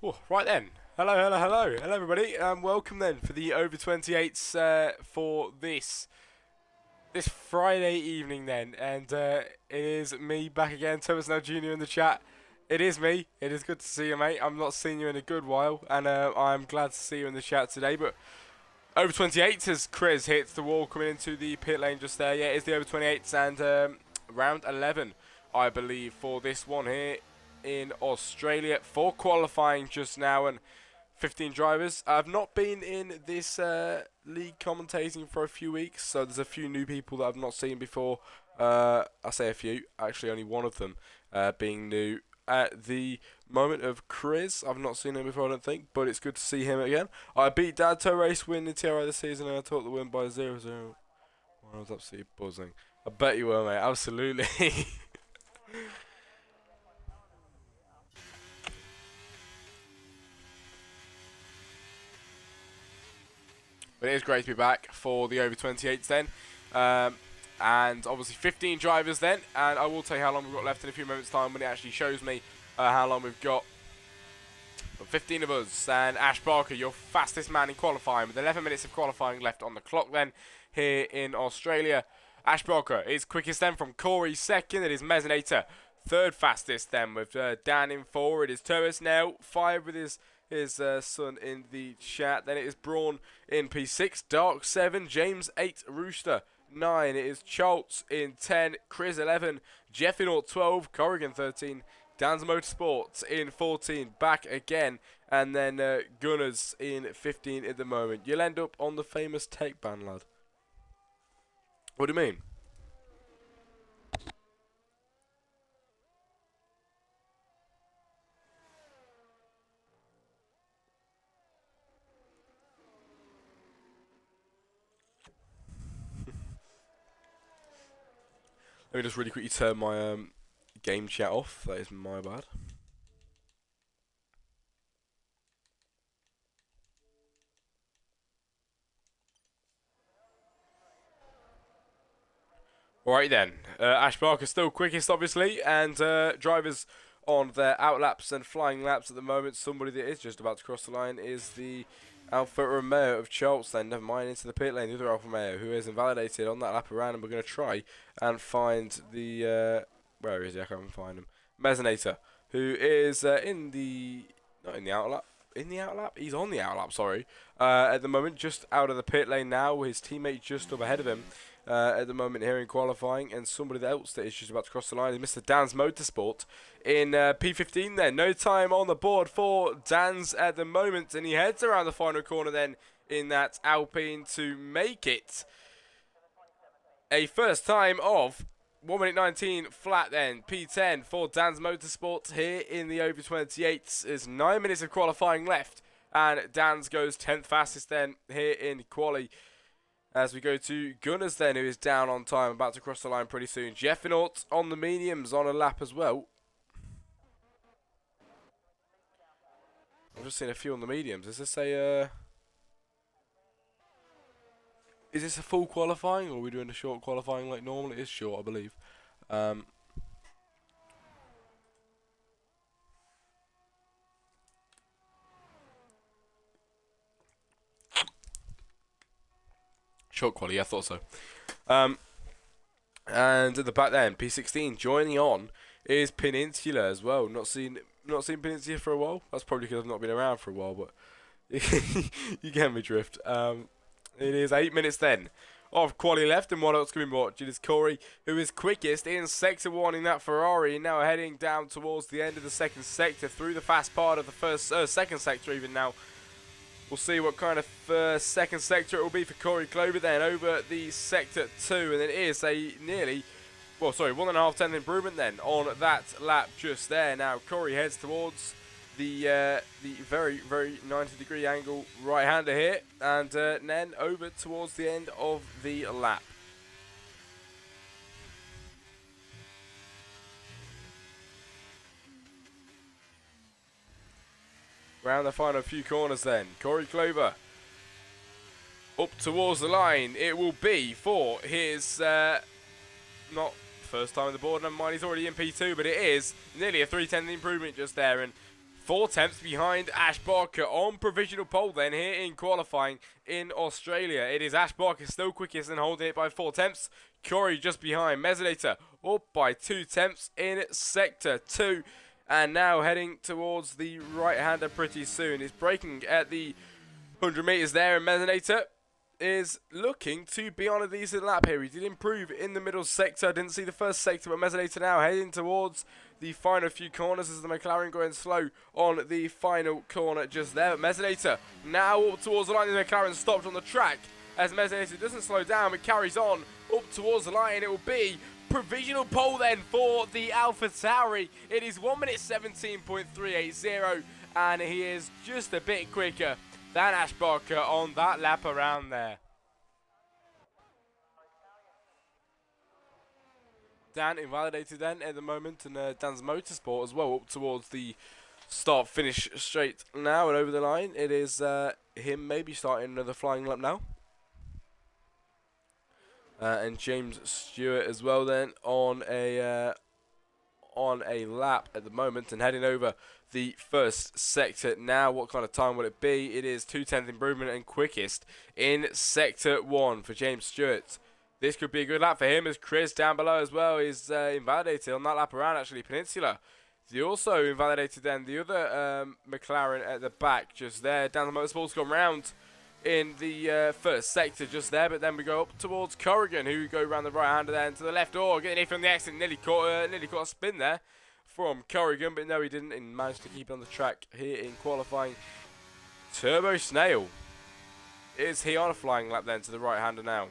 Oh, right then. Hello, everybody. Welcome then for the over 28's for this Friday evening then, and it is me back again, Thomas Now Junior in the chat. It is me. It is good to see you, mate. I'm not seeing you in a good while, and I'm glad to see you in the chat today. But over 28's as Chris hits the wall coming into the pit lane just there. Yeah, it's the over 28's and round 11, I believe, for this one here in Australia for qualifying just now, and 15 drivers. I've not been in this league commentating for a few weeks, so there's a few new people that I've not seen before. I say a few, actually only one of them being new at the moment of Chris. I've not seen him before, I don't think, but it's good to see him again. I beat Dad to a race win in TRI this season, and I took the win by 0-0. I was absolutely buzzing. I bet you were, mate, absolutely. But it is great to be back for the over 28s then. And obviously 15 drivers then. And I will tell you how long we've got left in a few moments' time when it actually shows me how long we've got. But 15 of us. And Ash Barker, your fastest man in qualifying, with 11 minutes of qualifying left on the clock then here in Australia. Ash Barker is quickest then from Corey second. It is Mezzinator third fastest then with Dan in four. It is Thomas now 5 with his son in the chat. Then it is Braun in P6, Dark 7, James 8, Rooster 9. It is Choltz in 10, Chris 11, Jeffinaut 12, Corrigan 13, Dan's Motorsports in 14, back again, and then Gunners in 15 at the moment. You'll end up on the famous take ban, lad. What do you mean? Let me just really quickly turn my game chat off. That is my bad. Alright then, Ash Barker still quickest obviously, and drivers on their out laps and flying laps at the moment. Somebody that is just about to cross the line is the Alfa Romeo of Choltz then, never mind, into the pit lane, the other Alfa Romeo, who is invalidated on that lap around, and we're going to try and find the, where is he? I can't even find him. Mezzinator, who is not in the out lap. In the out lap? He's on the out lap, sorry. At the moment, just out of the pit lane now, his teammate just up ahead of him. At the moment here in qualifying, and somebody else that is just about to cross the line is Mr. Dan's Motorsport in P15 then. No time on the board for Dan's at the moment, and he heads around the final corner then in that Alpine to make it a first time of 1 minute 19 flat then. P10 for Dan's Motorsport here in the over 28s. There's 9 minutes of qualifying left, and Dan's goes 10th fastest then here in quali. As we go to Gunners then, who is down on time, about to cross the line pretty soon. Jeffinaut on the mediums on a lap as well. I've just seen a few on the mediums. Is this a is this a full qualifying, or are we doing a short qualifying like normal? It is short, I believe. Short quality, I thought so. And at the back then, P16 joining on is Peninsula as well. Not seen Peninsula for a while. That's probably because I've not been around for a while, but you get me drift. It is 8 minutes then of quality left, and what else can we watch? It is Corey, who is quickest in sector 1 in that Ferrari, and now heading down towards the end of the second sector through the fast part of the second sector even now. We'll see what kind of second sector it will be for Corey Clover then over the sector 2, and it is a nearly, well, sorry, 1.5 tenth improvement then on that lap just there. Now Corey heads towards the very, very 90-degree angle right-hander here, and then over towards the end of the lap. Round the final few corners then. Corey Clover up towards the line. It will be for his, not first time on the board, never mind, he's already in P2, but it is nearly a 3/10 improvement just there. And 4 tenths behind Ash Barker on provisional pole then here in qualifying in Australia. It is Ash Barker still quickest and holding it by 4 tenths. Corey just behind. Mesonator up by 2 tenths in sector 2. And now heading towards the right-hander pretty soon. He's braking at the 100 metres there, and Mesonator is looking to be on a decent lap here. He did improve in the middle sector. I didn't see the first sector, but Mesonator now heading towards the final few corners as the McLaren going slow on the final corner just there. But Mesonator now up towards the line. The McLaren stopped on the track as Mesonator doesn't slow down but carries on up towards the line. It will be provisional pole then for the AlphaTauri. It is 1 minute 17.380 and he is just a bit quicker than Ash Barker on that lap around there. Dan invalidated then at the moment, and Dan's Motorsport as well up towards the start-finish straight now and over the line. It is him maybe starting another flying lap now. And James Stewart as well then on a lap at the moment and heading over the first sector now. What kind of time will it be? It is 2/10 improvement and quickest in sector 1 for James Stewart. This could be a good lap for him as Chris down below as well is invalidated on that lap around actually Peninsula. They also invalidated then the other McLaren at the back just there. Dan Motorsport's gone round in the first sector just there, but then we go up towards Corrigan, who go around the right-hander there and to the left. Getting hit from the exit, nearly caught a spin there from Corrigan, but no, he didn't, and managed to keep it on the track here in qualifying. Turbo Snail, is he on a flying lap then to the right-hander now?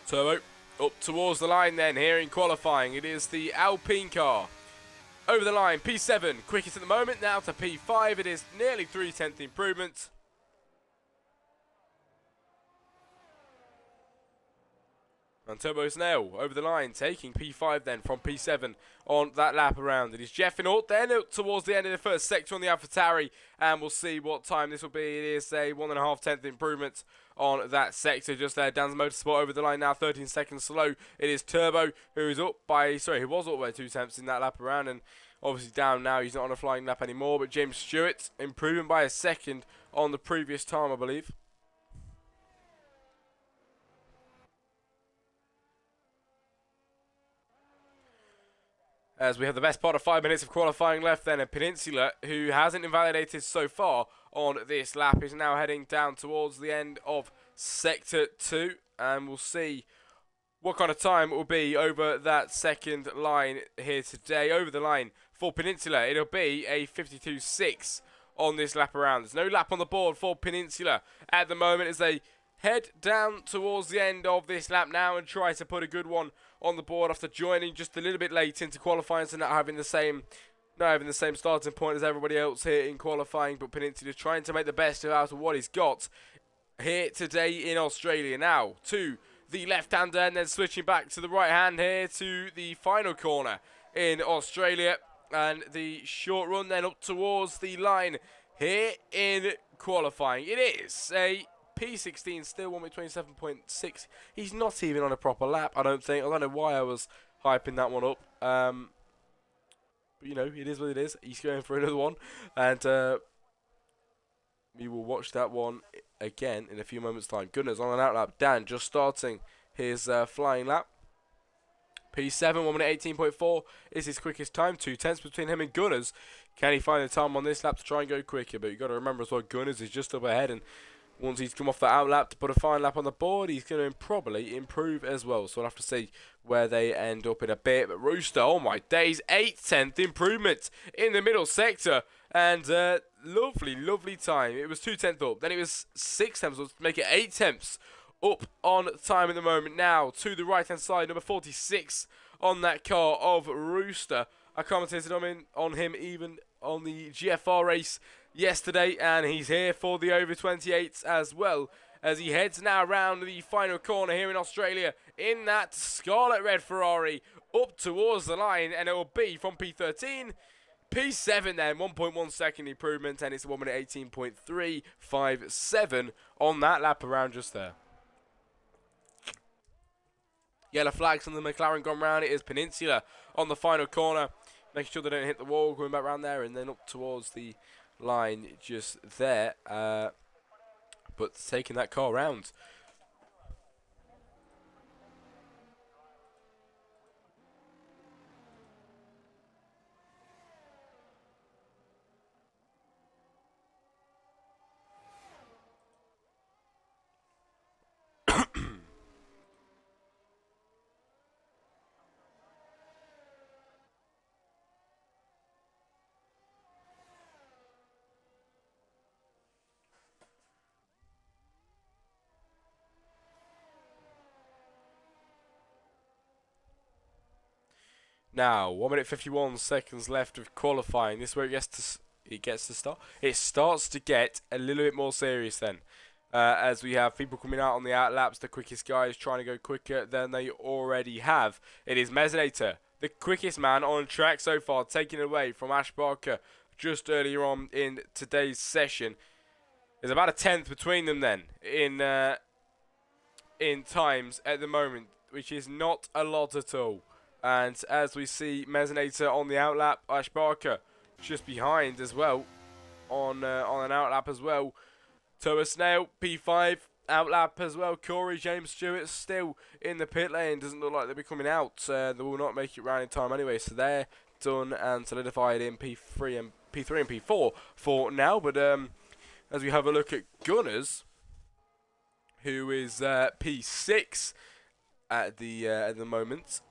Turbo up towards the line then here in qualifying. It is the Alpine car over the line. P7 quickest at the moment, now to P5. It is nearly 3/10 improvement. And Turbo Snail over the line, taking P5 then from P7 on that lap around. It is Jeff Inault then up towards the end of the first sector on the AlphaTauri, and we'll see what time this will be. It is a 1.5 improvement on that sector just there. Dan's Motorsport over the line now, 13 seconds slow. It is Turbo who is up by, who was up by 2 tenths in that lap around, and obviously down now. He's not on a flying lap anymore, but James Stewart improving by a second on the previous time, I believe. As we have the best part of 5 minutes of qualifying left then, and Peninsula, who hasn't invalidated so far on this lap, is now heading down towards the end of sector 2, and we'll see what kind of time it will be over that second line here today. Over the line for Peninsula, it'll be a 52.6 on this lap around. There's no lap on the board for Peninsula at the moment as they head down towards the end of this lap now and try to put a good one on the board after joining just a little bit late into qualifying, so not having the same starting point as everybody else here in qualifying. But Peninsula trying to make the best out of what he's got here today in Australia. Now to the left-hander and then switching back to the right hand here to the final corner in Australia, and the short run then up towards the line here in qualifying. It is a P16 still 1:27.6. He's not even on a proper lap, I don't think. I don't know why I was hyping that one up. But, you know, it is what it is. He's going for another one. And we will watch that one again in a few moments' time. Goodness, on an out lap. Dan just starting his flying lap. P7, 1:18.4 is his quickest time. 2 tenths between him and Gunners. Can he find the time on this lap to try and go quicker? But you've got to remember as well, Gunners is just up ahead, and once he's come off that out lap to put a fine lap on the board, he's going to probably improve as well. So we'll have to see where they end up in a bit. But Rooster, oh my days, 8/10 improvement in the middle sector. And lovely, lovely time. It was 2/10 up. Then it was 6 tenths, so make it 8 tenths up on time at the moment. Now to the right-hand side, number 46 on that car of Rooster. I commented on him even on the GFR race yesterday, and he's here for the over 28s as well, as he heads now around the final corner here in Australia in that scarlet red Ferrari up towards the line, and it will be from P13. P7 then, 1.1 second improvement, and it's 1 minute 18.357 on that lap around just there. Yellow flags on the McLaren gone round. It is Peninsula on the final corner, making sure they don't hit the wall, going back around there, and then up towards the line just there. But taking that car round. Now, 1 minute 51 seconds left of qualifying. This is where it gets to start. It starts to get a little bit more serious then. As we have people coming out on the out laps, the quickest guys trying to go quicker than they already have. It is Mesinator, the quickest man on track so far, taking it away from Ash Barker just earlier on in today's session. There's about a tenth between them then in times at the moment, which is not a lot at all. And as we see Mesinator on the outlap, Ash Barker just behind as well on an outlap as well. Turbo Snail, P5, outlap as well. Corey, James Stewart still in the pit lane. Doesn't look like they'll be coming out. They will not make it round in time anyway, so they're done and solidified in P3 and P4 for now. But as we have a look at Gunners, who is P6 at the moment,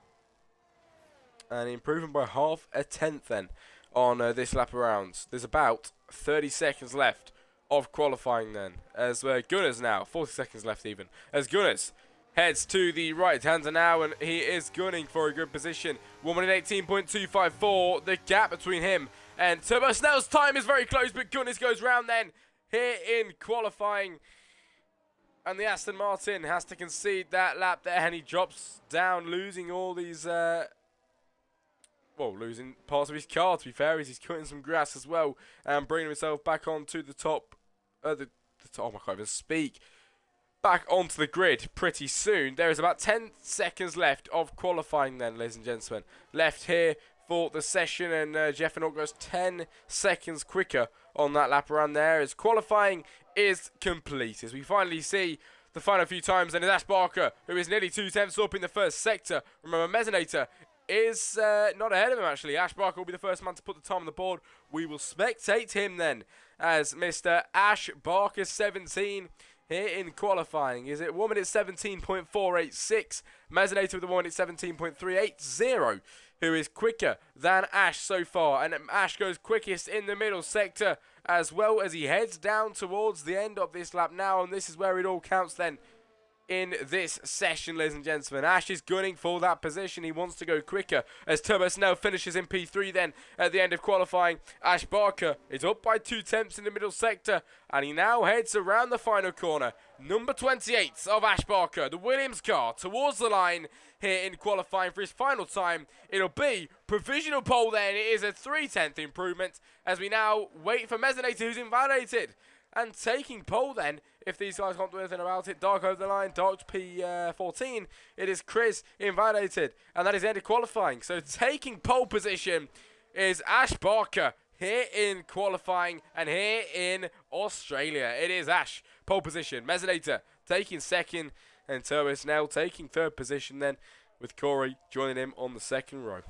and improving by half a tenth then on this lap around. There's about 30 seconds left of qualifying then, as Gunners now, 40 seconds left even, as Gunners heads to the right hander now, and he is gunning for a good position. 1 minute 18.254, the gap between him and Turbo Snail's time is very close, but Gunners goes round then here in qualifying. And the Aston Martin has to concede that lap there, and he drops down, losing all these losing parts of his car, to be fair, as he's cutting some grass as well and bringing himself back onto the top. Oh my God, I can't even speak. Back onto the grid pretty soon. There is about 10 seconds left of qualifying then, ladies and gentlemen. Left here for the session, and Jeff and goes 10 seconds quicker on that lap around there as qualifying is complete. As we finally see the final few times, and it's Ash Barker, who is nearly 2/10 up in the first sector. Remember, Mesinator is not ahead of him, actually. Ash Barker will be the first man to put the time on the board. We will spectate him then as Mr. Ash Barker 17 here in qualifying. Is it 1 minute 17.486? Mesinator with the 1 minute 17.380, who is quicker than Ash so far. And Ash goes quickest in the middle sector as well as he heads down towards the end of this lap now. And this is where it all counts then in this session, ladies and gentlemen. Ash is gunning for that position. He wants to go quicker as Turbo Snail finishes in P3 then at the end of qualifying. Ash Barker is up by 2/10 in the middle sector, and he now heads around the final corner. Number 28 of Ash Barker, the Williams car, towards the line here in qualifying for his final time. It'll be provisional pole then. It is a 3/10 improvement as we now wait for Mesinator, who's invalidated. And taking pole then, if these guys can't do anything about it, Dark over the line, Dark P14, it is Chris invalidated. And that is the end of qualifying. So taking pole position is Ash Barker here in qualifying and here in Australia. It is Ash, pole position. Mesinator taking second, and Turbo Snail taking third position then, with Corey joining him on the second row.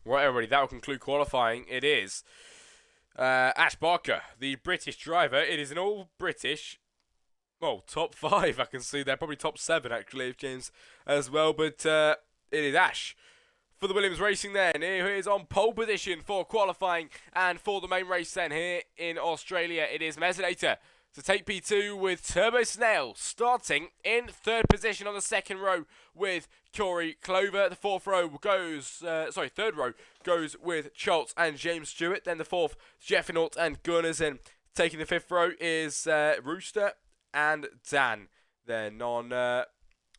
Right, everybody, that will conclude qualifying. It is Ash Barker, the British driver. It is an all British. Well, top 5 I can see there. Probably top 7 actually, if James as well. But it is Ash for the Williams Racing then. Here he is on pole position for qualifying and for the main race then here in Australia. It is Mesinator to take P2 with Turbo Snail starting in 3rd position on the 2nd row with Corey Clover. The 4th row goes, third row goes with Schultz and James Stewart. Then the 4th, Jeffinault and Gunners. And taking the 5th row is Rooster and Dan. Then on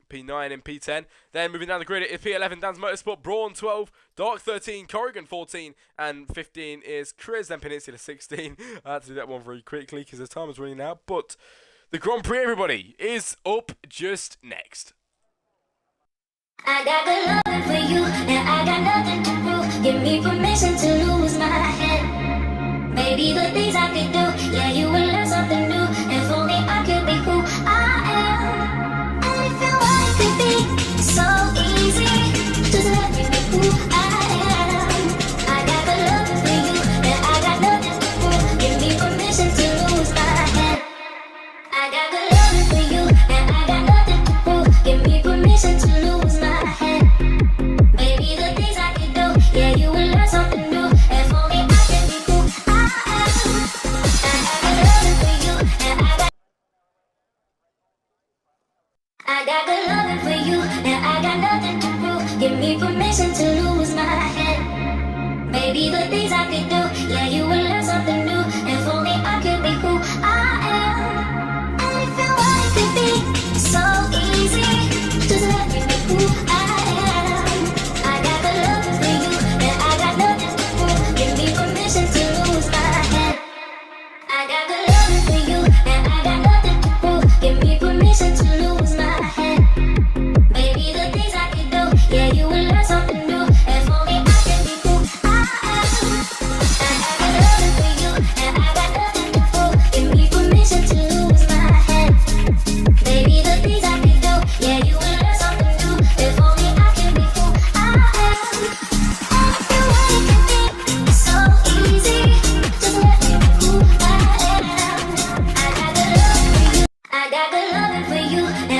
P9 and P10. Then moving down the grid is P11, Dan's Motorsport, Braun 12, Dark 13, Corrigan 14, and 15 is Chris, then Peninsula 16. I had to do that one very quickly because the time is running out. But the Grand Prix, everybody, is up just next. I got good loving for you, and I got nothing to prove. Give me permission to lose my head. Maybe the things I could do, yeah, you will learn something new. And for me, I could be who I am. And if you want, it could be so easy. Just let me be who I am. I got good loving for you, and I got nothing to prove. Give me permission to lose my head. I got good loving for you, and I got nothing to prove. Give me permission to lose my head. Maybe the things I could do, yeah, you will learn something new. And for me, I can be who I am. I got good loving for you, and I got good loving for you, and I got nothing to prove. Give me permission to lose my head. Maybe the things I could do, yeah, you will learn something new. And for me, I could be who I am. And if you want, it could be so easy. Just let me be who I am. I got good loving for you, and I got nothing to prove. Give me permission to lose my head. I got good loving for you, and I got nothing to prove. Give me permission to lose my head. Maybe the things I could do, yeah, you will learn something new. And for me, I can be who I am. I got good loving for you, and I got nothing to prove. Give me permission to lose my head. Maybe the things I could do, yeah, you will learn something new. And for me, I can be who I am. And if you want, it can be so easy. Just let me be who I am. I got good loving for you, and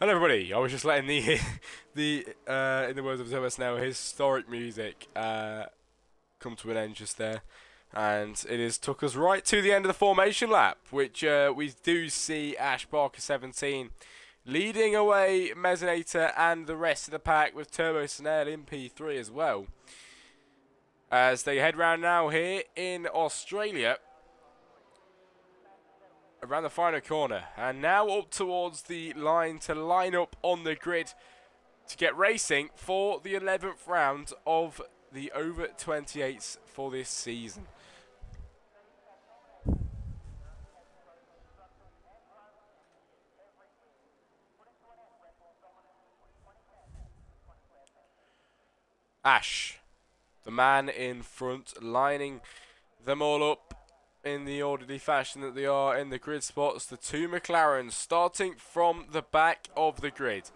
Hello everybody, I was just letting the in the words of Zoe Snell, historic music come to an end just there. And it has took us right to the end of the formation lap, which we do see Ash Barker 17 leading away Mezzinator and the rest of the pack with Turbo Snell in P3 as well. As they head round now here in Australia, around the final corner, and now up towards the line to line up on the grid to get racing for the 11th round of the over 28s for this season. Ash, the man in front, lining them all up in the orderly fashion that they are in the grid spots. The two McLarens starting from the back of the grid.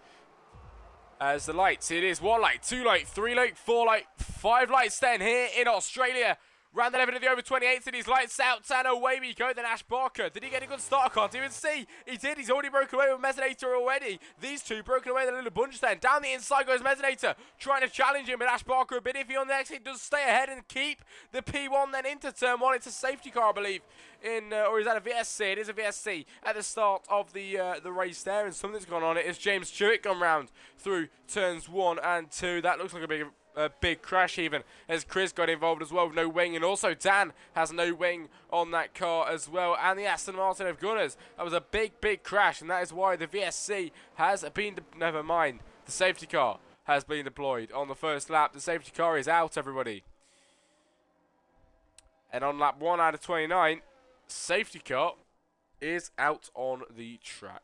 As the lights, it is 1 light, 2 light, 3 light, 4 light, 5 lights then here in Australia. Round 11 of the over 28s, and he's lights out, and away we go. Then Ash Barker, did he get a good start? I can't even see. He did, he's already broken away with Mezzinator already. These two broken away, the little bunch then. Down the inside goes Mezzinator, trying to challenge him, but Ash Barker a bit iffy on the exit, does stay ahead and keep the P1 then into turn 1. It's a safety car, I believe, or is that a VSC? It is a VSC at the start of the race there, and something's gone on. It is James Stewart gone round through turns 1 and 2. That looks like a big crash even, as Chris got involved as well with no wing, and also Dan has no wing on that car as well, and the Aston Martin of Gunners. That was a big crash, and that is why the VSC has been, never mind, the safety car has been deployed on the first lap. The safety car is out, everybody. And on lap 1 out of 29, safety car is out on the track.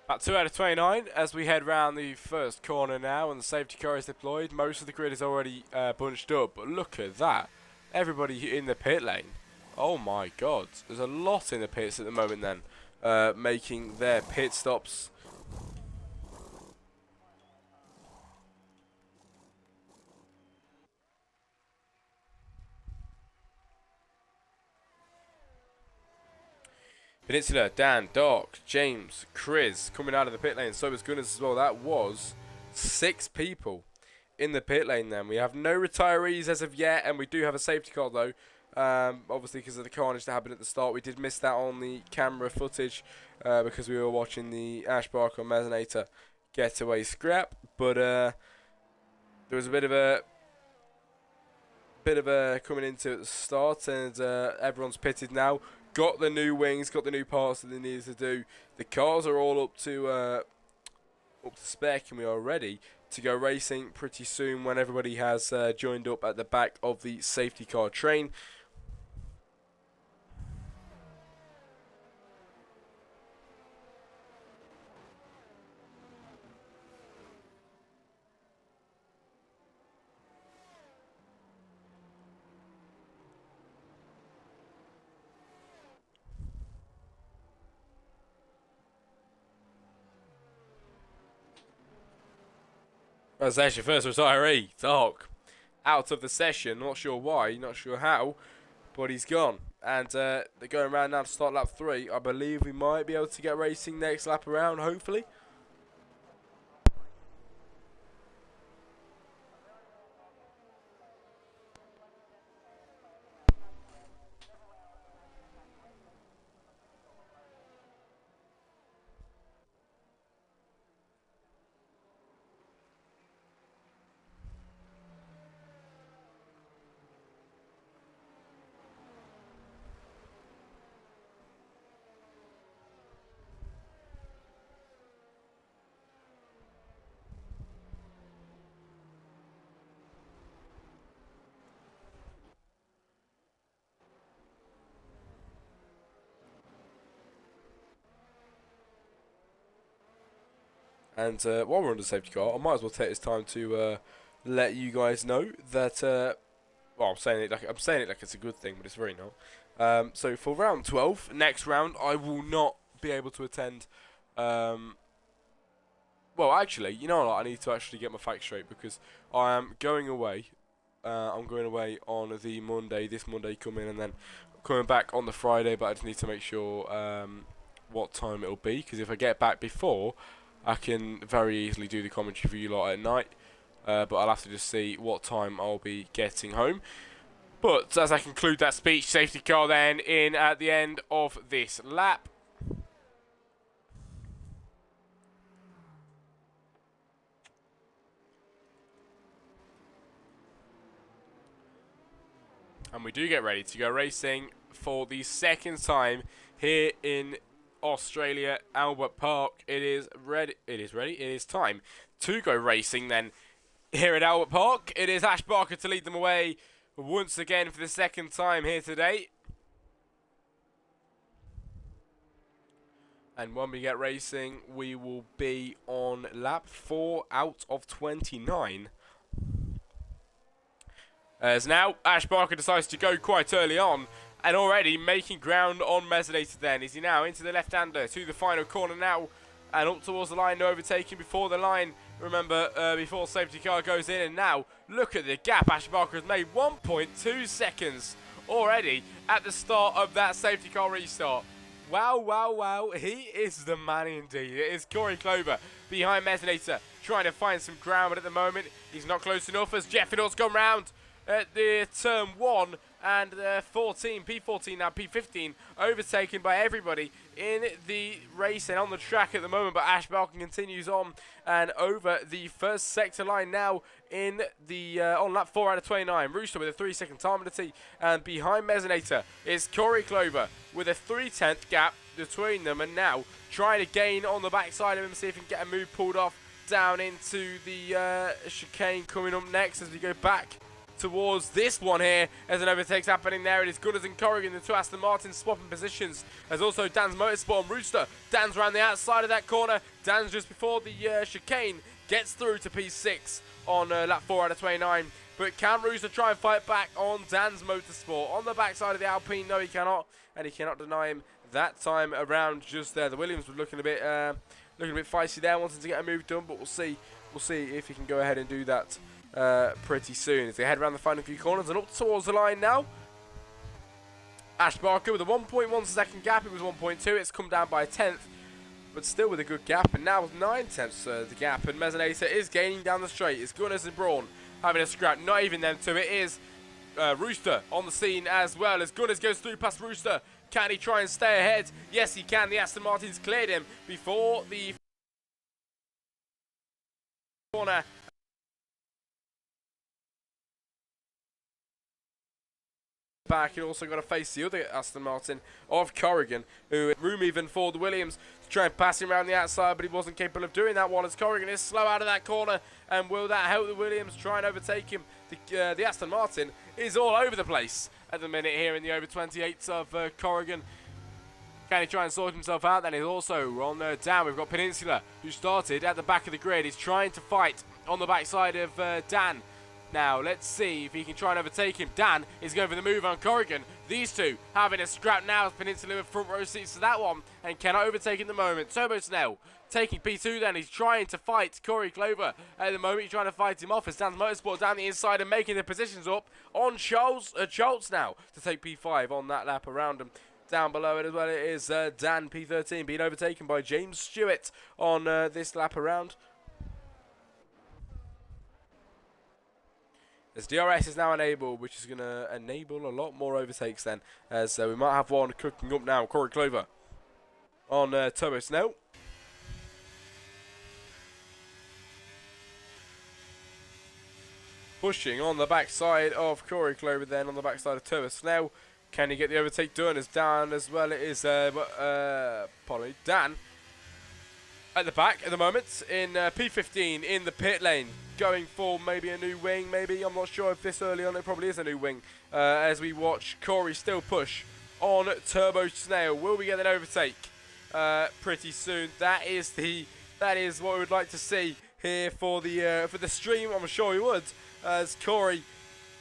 About 2 out of 29 as we head round the first corner now, and the safety car is deployed. Most of the grid is already bunched up, but look at that. Everybody in the pit lane. Oh my god. There's a lot in the pits at the moment then, making their pit stops. Peninsula, Dan, Doc, James, Chris coming out of the pit lane. So was Gunners as well. That was 6 people in the pit lane then. We have no retirees as of yet, and we do have a safety car though. Obviously because of the carnage that happened at the start. We did miss that on the camera footage because we were watching the Ash Barker and Mezzinator getaway scrap. But there was a bit of a coming into at the start, and everyone's pitted now. Got the new wings, got the new parts that they needed to do. The cars are all up to spec, and we are ready to go racing pretty soon when everybody has joined up at the back of the safety car train. That's actually first retiree, Doc, out of the session. Not sure why, not sure how, but he's gone. And they're going around now to start lap 3. I believe we might be able to get racing next lap around, hopefully. And while we're on the safety car, I might as well take this time to let you guys know that. Well, I'm saying it like it's a good thing, but it's really not. So for round 12, next round, I will not be able to attend. Well, actually, you know what? I need to actually get my facts straight because I am going away. I'm going away on the Monday, this Monday coming, and then coming back on the Friday. But I just need to make sure what time it'll be, because if I get back before, I can very easily do the commentary for you lot at night. But I'll have to just see what time I'll be getting home. But as I conclude that speech, safety car then in at the end of this lap. And we do get ready to go racing for the second time here in Australia, Albert Park. It is ready. It is time to go racing then here at Albert Park. It is Ash Barker to lead them away once again for the second time here today. And when we get racing, we will be on lap 4 out of 29. As now, Ash Barker decides to go quite early on, and already making ground on Mesonator then. Is he now into the left-hander to the final corner now, and up towards the line, no overtaking before the line. Remember, before safety car goes in, and now, look at the gap Ash Barker has made, 1.2 seconds already at the start of that safety car restart. Wow, wow, wow, he is the man indeed. It is Corey Clover behind Mesonator, trying to find some ground, but at the moment, he's not close enough as Jeff Fiddle's gone round at the turn 1 and P14 now P15 overtaken by everybody in the race and on the track at the moment, but Ash Barker continues on and over the first sector line now in the on lap 4 out of 29. Rooster with a 3-second time penalty, and behind Mesonator is Corey Clover with a 3/10 gap between them, and now trying to gain on the backside of him, see if he can get a move pulled off down into the chicane coming up next as we go back towards this one here as an overtake's happening there. It is Gunners and Corrigan, the two Aston Martins swapping positions, as also Dan's Motorsport and Rooster. Dan's around the outside of that corner. Dan's just before the chicane gets through to P6 on lap 4 out of 29. But can Rooster try and fight back on Dan's Motorsport? On the backside of the Alpine, no he cannot, and he cannot deny him that time around just there. The Williams were looking a bit feisty there, wanting to get a move done, but we'll see if he can go ahead and do that pretty soon as they head around the final few corners and up towards the line now. Ash Barker with a 1.1 second gap. It was 1.2. It's come down by a 1/10, but still with a good gap. And now with 9/10 the gap. And Mesonator is gaining down the straight. It's Gunners and Braun having a scrap. Not even them two. It is Rooster on the scene as well as Gunners goes through past Rooster. Can he try and stay ahead? Yes, he can. The Aston Martins cleared him before the corner. Back, you also got to face the other Aston Martin of Corrigan, who had room even for the Williams to try and pass him around the outside, but he wasn't capable of doing that one as Corrigan is slow out of that corner. And will that help the Williams try and overtake him? The Aston Martin is all over the place at the minute here in the over 28s of Corrigan. Can he try and sort himself out? Then he's also on down. We've got Peninsula, who started at the back of the grid. He's trying to fight on the backside of Dan. Now, let's see if he can try and overtake him. Dan is going for the move on Corrigan. These two having a scrap now as Peninsula with front row seats to that one and cannot overtake in the moment. Turbo Snell taking P2 then. He's trying to fight Corey Clover at the moment. He's trying to fight him off as Dan's Motorsport down the inside and making the positions up on Schultz now to take P5 on that lap around him. Down below it as well, it is Dan P13 being overtaken by James Stewart on this lap around. As DRS is now enabled, which is going to enable a lot more overtakes then, as we might have one cooking up now. Corey Clover on Turbo Snell. Pushing on the backside of Corey Clover then, on the backside of Turbo Snell. Can he get the overtake done? As down as well, it is Dan at the back at the moment in P15 in the pit lane. Going for maybe a new wing, maybe. I'm not sure if this early on it probably is a new wing. As we watch Corey still push on Turbo Snail. Will we get an overtake pretty soon? That is the that is what we would like to see here for the stream. I'm sure he would, as Corey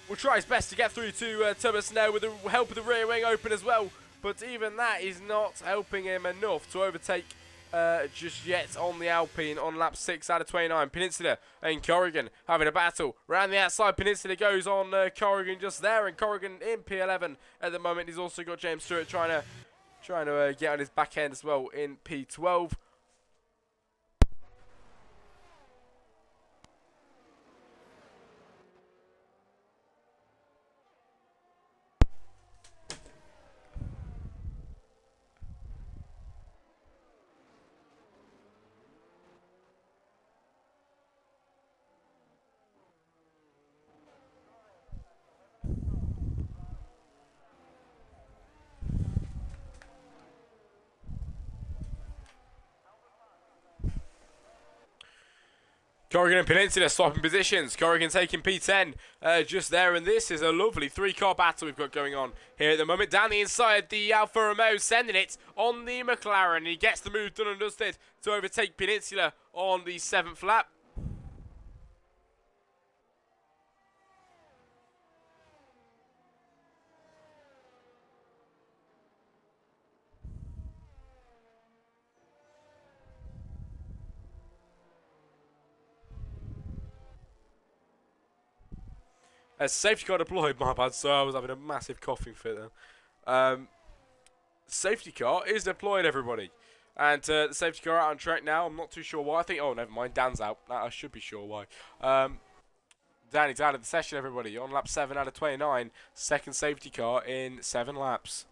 will try his best to get through to Thomas now with the help of the rear wing open as well. But even that is not helping him enough to overtake just yet on the Alpine on lap 6 out of 29. Peninsula and Corrigan having a battle. Round the outside, Peninsula goes on Corrigan just there, and Corrigan in P11 at the moment. He's also got James Stewart trying to get on his back end as well in P12. Corrigan and Peninsula swapping positions. Corrigan taking P10 just there, and this is a lovely three-car battle we've got going on here at the moment. Down the inside, the Alfa Romeo sending it on the McLaren. He gets the move done and dusted to overtake Peninsula on the 7th lap. Safety car deployed, my bad, so I was having a massive coughing fit then. Safety car is deployed, everybody. And the safety car out on track now. I'm not too sure why. I think, oh, never mind, Dan's out. I should be sure why. Danny's out of the session, everybody, on lap 7 out of 29. Second safety car in 7 laps.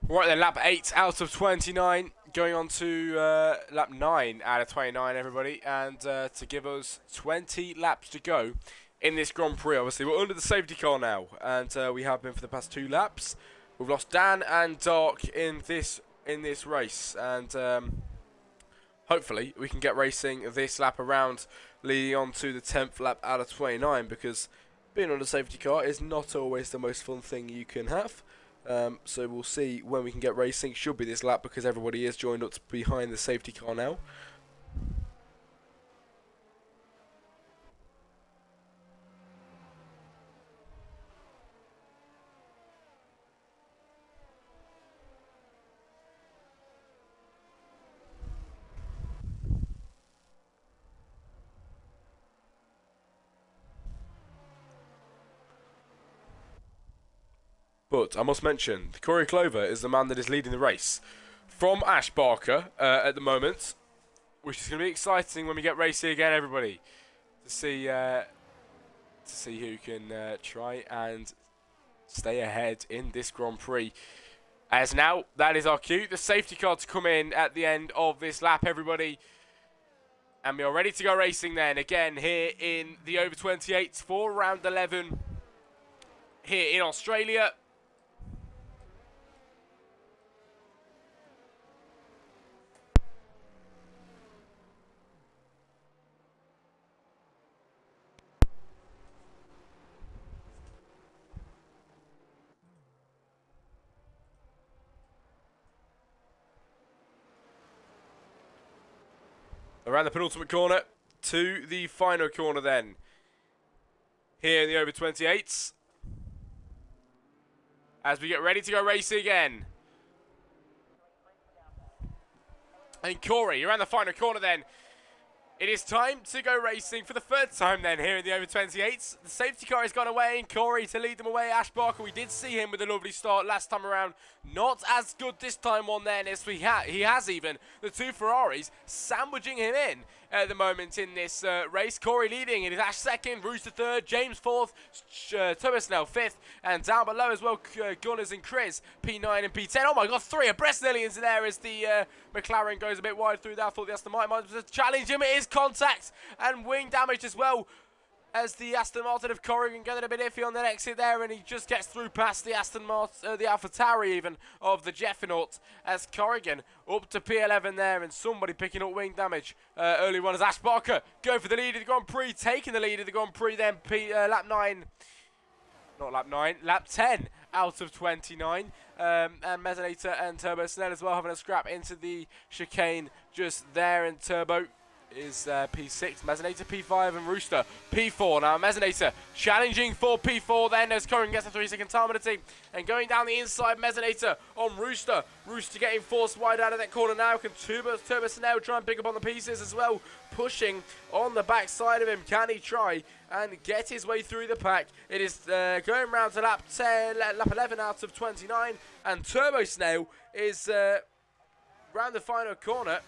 Right then, lap 8 out of 29, going on to lap 9 out of 29, everybody, and to give us 20 laps to go in this Grand Prix. Obviously, we're under the safety car now, and we have been for the past 2 laps. We've lost Dan and Dark in this race, and hopefully we can get racing this lap around, leading on to the 10th lap out of 29, because being on a safety car is not always the most fun thing you can have. So we'll see when we can get racing. Should be this lap, because everybody is joined up behind the safety car now. But I must mention, Corey Clover is the man that is leading the race from Ash Barker at the moment, which is going to be exciting when we get racing again, everybody, to see who can try and stay ahead in this Grand Prix. As now, that is our cue. The safety car to come in at the end of this lap, everybody. And we are ready to go racing then, again, here in the over 28s for round 11 here in Australia. Around the penultimate corner to the final corner then. Here in the over 28s. As we get ready to go racing again. And Corey, around the final corner then. It is time to go racing for the third time then here in the over 28s. The safety car has gone away and Corey to lead them away. Ash Barker, we did see him with a lovely start last time around. Not as good this time on then as he has even the two Ferraris sandwiching him in at the moment in this race. Corey leading, it is Ash second, Rooster third, James fourth, Thomas now fifth, and down below as well Gunners and Chris, P9 and P10. Oh my god, three abreast nearly into there as the McLaren goes a bit wide through there. I thought the Aston Martin might challenge him. It is contact and wing damage as well, as the Aston Martin of Corrigan getting a bit iffy on the exit there, and he just gets through past the Aston Martin, the AlphaTauri even of the Jeffinaut, as Corrigan up to P11 there, and somebody picking up wing damage early on as Ash Barker go for the lead of the Grand Prix, taking the lead of the Grand Prix then lap 10 out of 29. And Mezzanator and Turbo Snell as well having a scrap into the chicane just there, and Turbo is P6, Mezzanator P5 and Rooster P4. Now Mezzanator challenging for P4 then as Corrigan gets a 3-second time penalty, and going down the inside Mezzanator on Rooster. Rooster getting forced wide out of that corner now. Can Turbo Snell try and pick up on the pieces as well, pushing on the back side of him. Can he try and get his way through the pack? It is going round to lap 11 out of 29, and Turbo Snail is round the final corner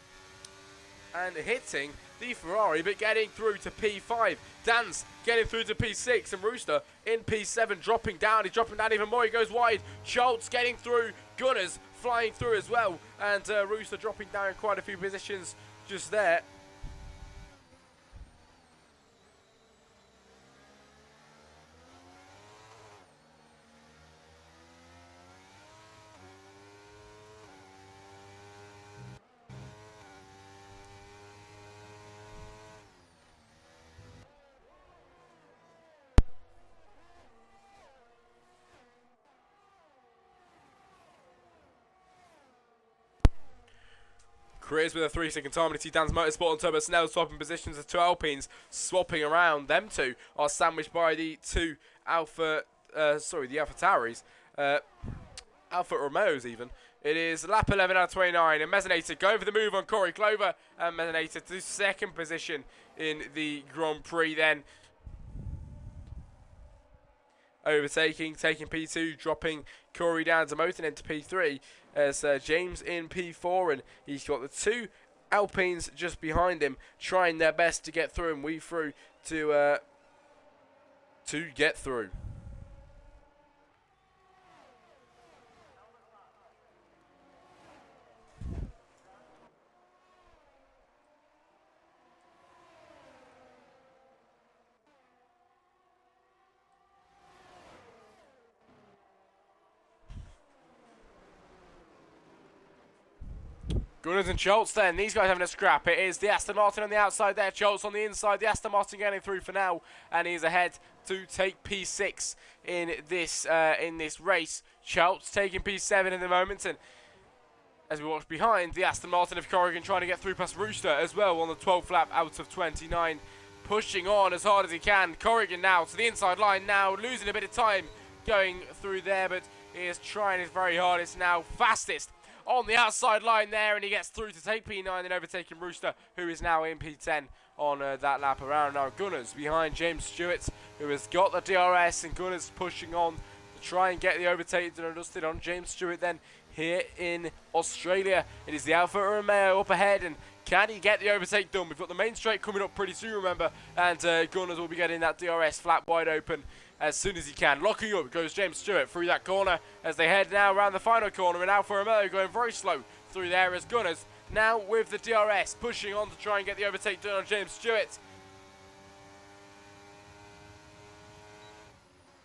and hitting the Ferrari, but getting through to P5. Dan's getting through to P6, and Rooster in P7, dropping down. He's dropping down even more. He goes wide. Schultz getting through. Gunners flying through as well, and Rooster dropping down in quite a few positions just there. Chris with a 3-second time penalty. Dan's Motorsport and Turbo Snell swapping positions. The two Alpines swapping around. Them two are sandwiched by the two the AlphaTauris, Alfa Romeos even. It is lap 11 out of 29, and Mezzanator going for the move on Corey Clover, and Mezzanator to second position in the Grand Prix then. Overtaking, taking P2, dropping Corey down to Moten into P3 as James in P4, and he's got the two Alpines just behind him trying their best to get through and weave through to get through. Gunners and Schultz then, these guys having a scrap. It is the Aston Martin on the outside there, Schultz on the inside, the Aston Martin getting through for now, and he's ahead to take P6 in this race. Schultz taking P7 in the moment, and as we watch behind, the Aston Martin of Corrigan trying to get through past Rooster as well on the 12th lap out of 29, pushing on as hard as he can. Corrigan now to the inside line now, losing a bit of time going through there, but he is trying his very hardest now, fastest on the outside line there, and he gets through to take P9 and overtaking Rooster, who is now in P10 on that lap around. Now Gunners behind James Stewart, who has got the DRS, and Gunners pushing on to try and get the overtake done and dusted on James Stewart then here in Australia. It is the Alfa Romeo up ahead, and can he get the overtake done? We've got the main straight coming up pretty soon, remember, and Gunners will be getting that DRS flat wide open as soon as he can. Locking up goes James Stewart through that corner as they head now around the final corner, and Alfa Romeo going very slow through there as Gunners now with the DRS pushing on to try and get the overtake done on James Stewart.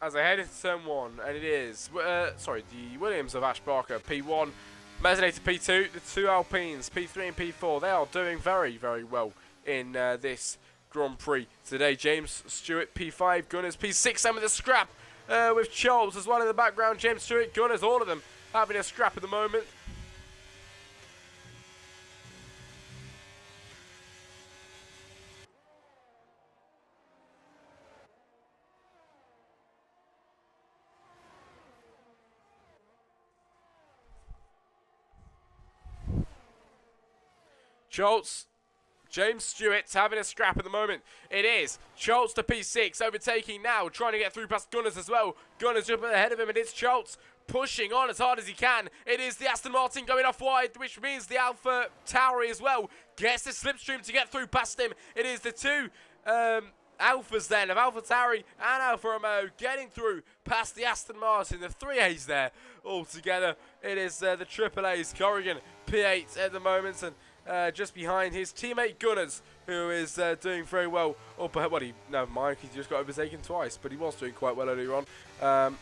As they head into turn 1, and it is, the Williams of Ash Barker, P1, Mesinator P2, the two Alpines, P3 and P4, they are doing very, very well in this Grand Prix today. James Stewart, P5, Gunners, P6, and with a scrap with Charles as well in the background. James Stewart, Gunners, all of them having a scrap at the moment. Schultz, James Stewart's having a scrap at the moment. It is Schultz to P6, overtaking now, trying to get through past Gunners as well. Gunners jumping ahead of him, and it's Schultz pushing on as hard as he can. It is the Aston Martin going off wide, which means the Alpha Tauri as well gets the slipstream to get through past him. It is the two Alphas then of Alpha Tauri and Alfa Romeo getting through past the Aston Martin, the 3As there all together. It is the Triple A's, Corrigan P8 at the moment, and just behind his teammate Gunners, who is doing very well up ahead. Well, never mind, he just got overtaken twice, but he was doing quite well earlier on.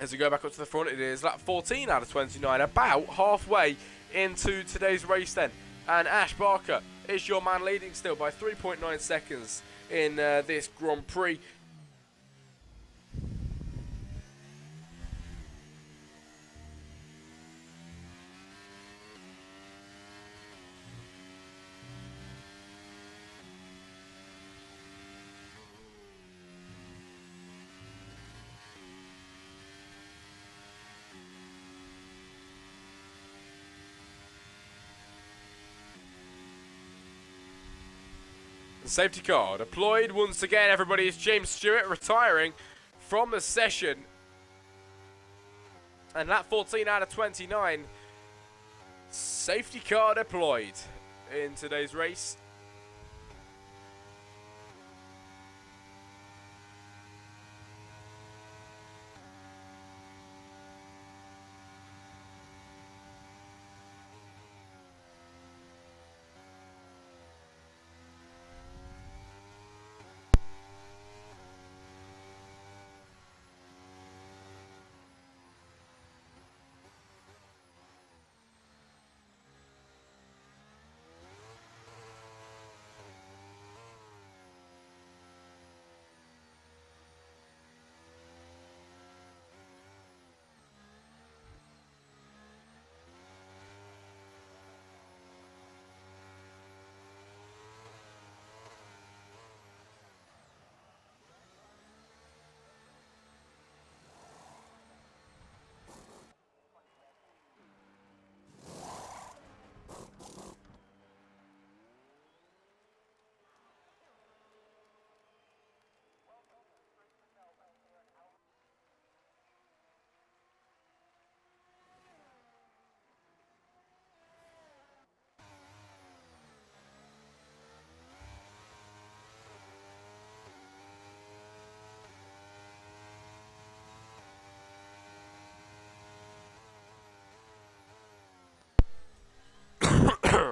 As we go back up to the front, it is lap 14 out of 29, about halfway into today's race then. And Ash Barker is your man, leading still by 3.9 seconds in this Grand Prix. Safety car deployed once again, everybody. Is James Stewart retiring from the session. And lap 14 out of 29. Safety car deployed in today's race.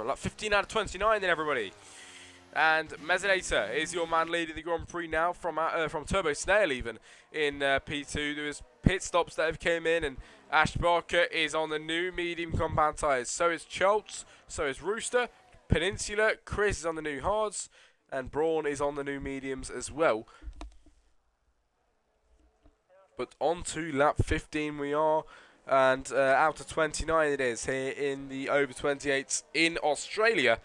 Like 15 out of 29 then, everybody. And Mesinator is your man leading the Grand Prix now from Turbo Snail even in P2. There was pit stops that have came in, and Ash Barker is on the new medium compound tyres. So is Schultz, so is Rooster, Peninsula, Chris is on the new hards, and Braun is on the new mediums as well. But on to lap 15 we are. And out of 29 it is here in the over 28s in Australia.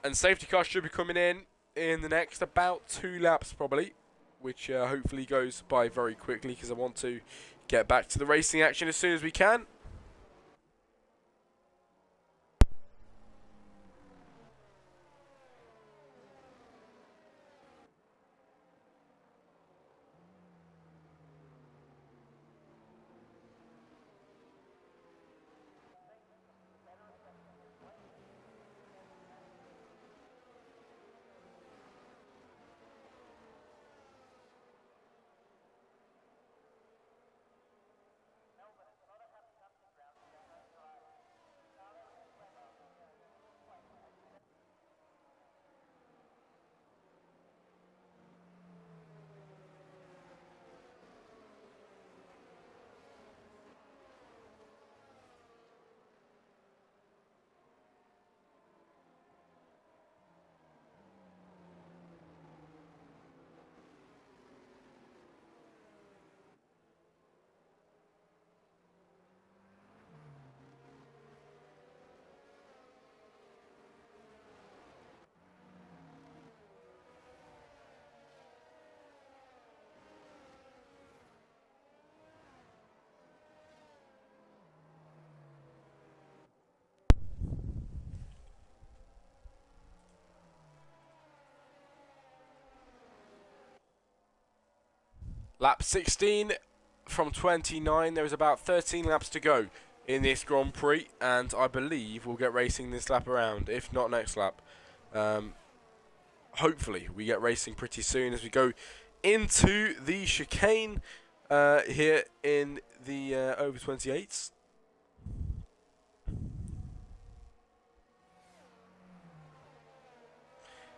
And safety car should be coming in the next about 2 laps probably, which hopefully goes by very quickly because I want to get back to the racing action as soon as we can. Lap 16 from 29. There is about 13 laps to go in this Grand Prix, and I believe we'll get racing this lap around, if not next lap. Hopefully we get racing pretty soon as we go into the chicane here in the over 28's.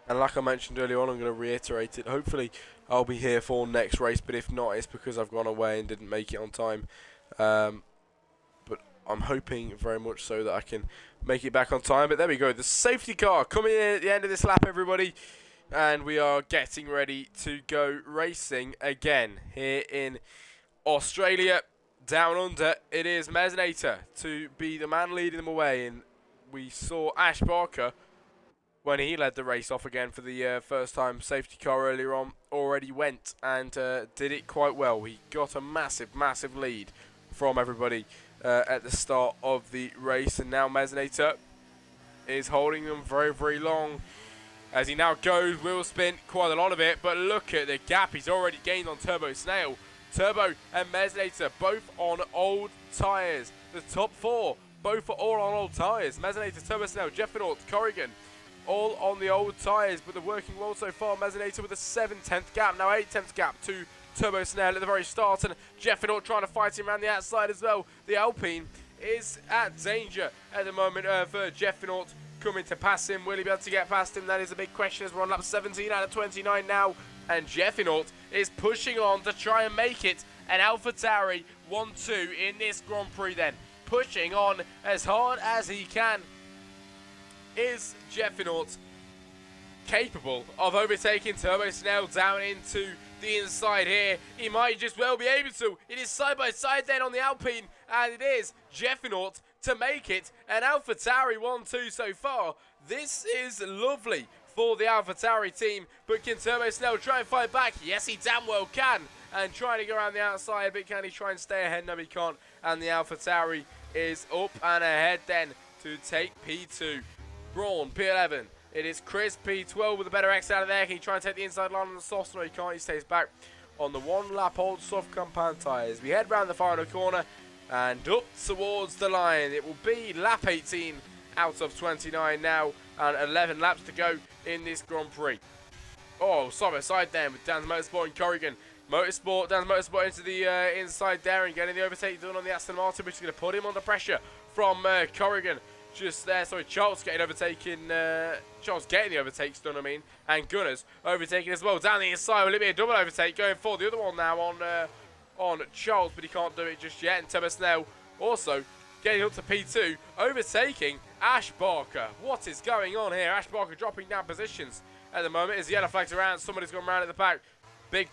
And like I mentioned earlier on, I'm going to reiterate it. Hopefully I'll be here for next race, but if not, it's because I've gone away and didn't make it on time. But I'm hoping very much so that I can make it back on time. But there we go, the safety car coming in at the end of this lap, everybody. And we are getting ready to go racing again here in Australia. Down under, it is Mesnator to be the man leading them away. And we saw Ash Barker, when he led the race off again for the first time safety car earlier on, already went and did it quite well. He got a massive, massive lead from everybody at the start of the race. And now Mesnator is holding them very, very long. As he now goes, wheel spin, quite a lot of it, but look at the gap he's already gained on Turbo Snail. Turbo and Mesnator both on old tyres. The top four, both are all on old tyres. Mesnator, Turbo Snail, Jeffinault, Corrigan, all on the old tyres, but they're working well so far. Mesnator with a 7/10 gap, now 8/10 gap to Turbo Snail at the very start, and Jeffinault trying to fight him around the outside as well. The Alpine is at danger at the moment for Jeffinault coming to pass him. Will he be able to get past him? That is a big question as we're on lap 17 out of 29 now. And Jeffinault is pushing on to try and make it an AlphaTauri 1-2 in this Grand Prix then. Pushing on as hard as he can. Is Jeffinault capable of overtaking Turbo Snail down into the inside here? He might just well be able to. It is side by side then on the Alpine, and it is Jeffinault to make it an AlphaTauri 1-2 so far. This is lovely for the AlphaTauri team, but can Turbo Snail try and fight back? Yes, he damn well can, and trying to go around the outside, but can he try and stay ahead? No, he can't, and the AlphaTauri is up and ahead then to take P2. Braun, P11. It is Chris, P12 with a better X out of there. Can he try and take the inside line on the softs? No, he can't. He stays back on the one lap old soft compound tyres. We head round the final corner and up towards the line. It will be lap 18 out of 29 now, and 11 laps to go in this Grand Prix. Oh, side by side then with Dan's Motorsport and Corrigan. Dan's Motorsport into the inside there and getting the overtake done on the Aston Martin, which is going to put him under pressure from Corrigan. Just there, sorry, Charles getting the overtakes done, and Gunners overtaking as well. Down the inside, will it be a double overtake going for the other one now on Charles, but he can't do it just yet. And Turbo Snail also getting up to P2, overtaking Ash Barker. What is going on here? Ash Barker dropping down positions at the moment as the yellow flag's around. Somebody's gone around at the back. Big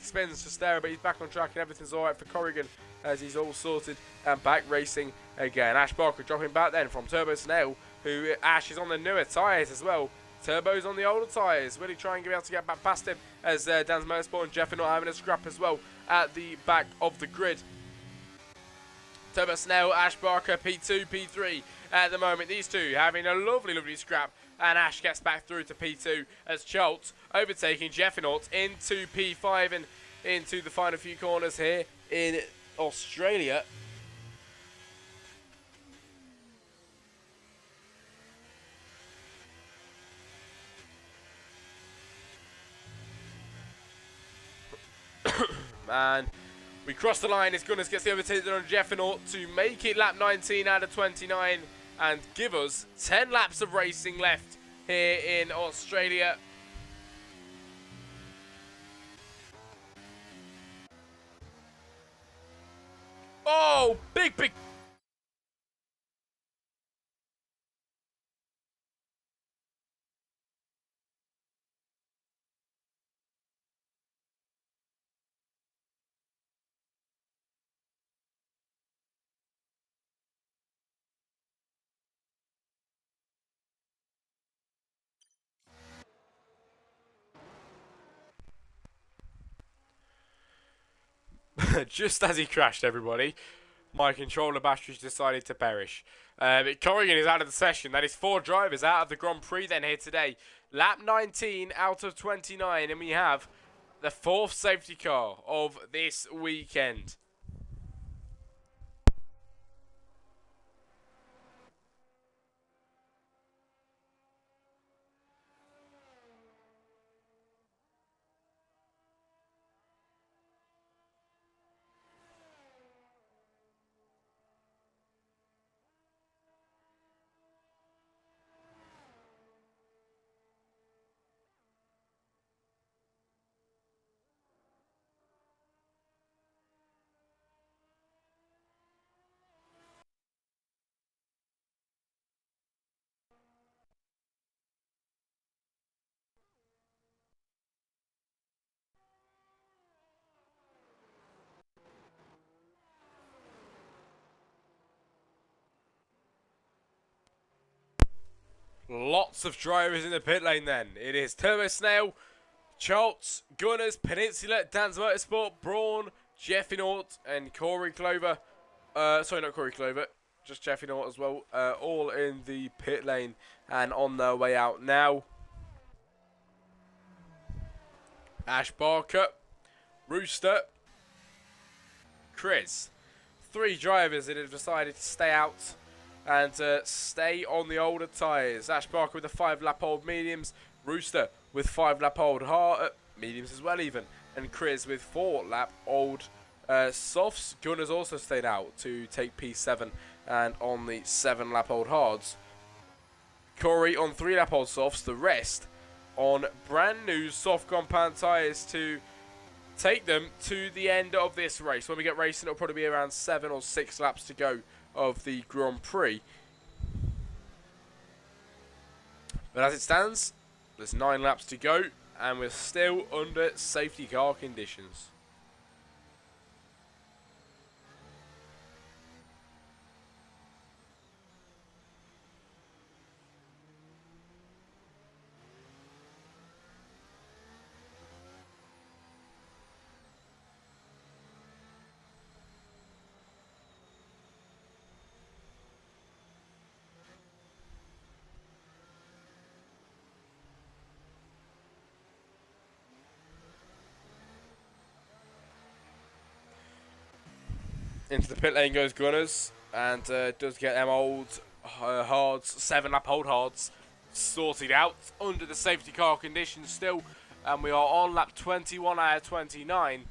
spins just there, but he's back on track and everything's all right for Corrigan as he's all sorted and back racing again. Ash Barker dropping back then from Turbo Snail, who Ash is on the newer tyres as well. Turbo's on the older tyres. Will he try and be able to get back past him as Dan's Motorsport and Jeff are not having a scrap as well at the back of the grid. Turbo Snail, Ash Barker, P2, P3 at the moment. These two having a lovely, lovely scrap. And Ash gets back through to P2 as Schultz overtaking Jeffinault into P5 and into the final few corners here in Australia. And we cross the line as Gunners gets the overtaken on Jeffinault to make it lap 19 out of 29 and give us 10 laps of racing left here in Australia. Oh, big just as he crashed, everybody, my controller batteries decided to perish. But Corrigan is out of the session. That is 4 drivers out of the Grand Prix then here today. Lap 19 out of 29, and we have the fourth safety car of this weekend. Lots of drivers in the pit lane then. It is Turbo Snail, Charles, Gunners, Peninsula, Dan's Motorsport, Braun, Jeffy Naut, and Corey Clover. Sorry, not Corey Clover, just Jeffy Naut as well. All in the pit lane and on their way out now. Ash Barker, Rooster, Chris. 3 drivers that have decided to stay out and stay on the older tyres. Ash Barker with the 5-lap-old mediums, Rooster with 5-lap-old mediums as well even, and Chris with 4-lap-old softs. Gunners also stayed out to take P7 and on the 7-lap-old hards. Corey on 3-lap-old softs, the rest on brand new soft compound tyres to take them to the end of this race. When we get racing, it'll probably be around 7 or 6 laps to go of the Grand Prix. But as it stands, there's 9 laps to go and we're still under safety car conditions. Into the pit lane goes Gunners, and does get them old hards, 7-lap-old hards, sorted out under the safety car conditions still, and we are on lap 21 out of 29.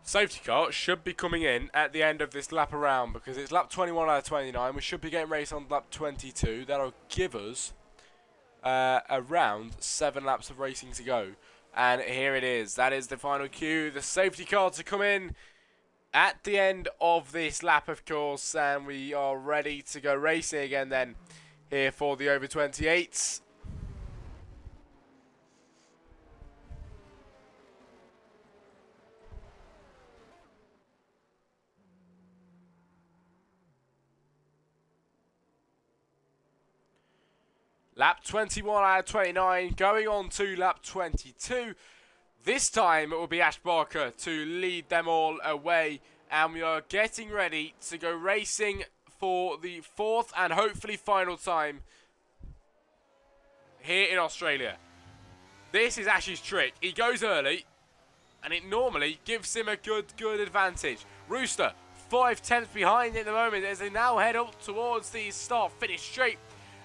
Safety car should be coming in at the end of this lap around because it's lap 21 out of 29. We should be getting raced on lap 22. That'll give us around 7 laps of racing to go. And here it is. That is the final cue. The safety car to come in at the end of this lap, of course. And we are ready to go racing again then here for the over 28's. Lap 21 out of 29, going on to lap 22. This time it will be Ash Barker to lead them all away. And we are getting ready to go racing for the 4th and hopefully final time here in Australia. This is Ash's trick. He goes early and it normally gives him a good advantage. Rooster, 5/10 behind at the moment as they now head up towards the start-finish straight.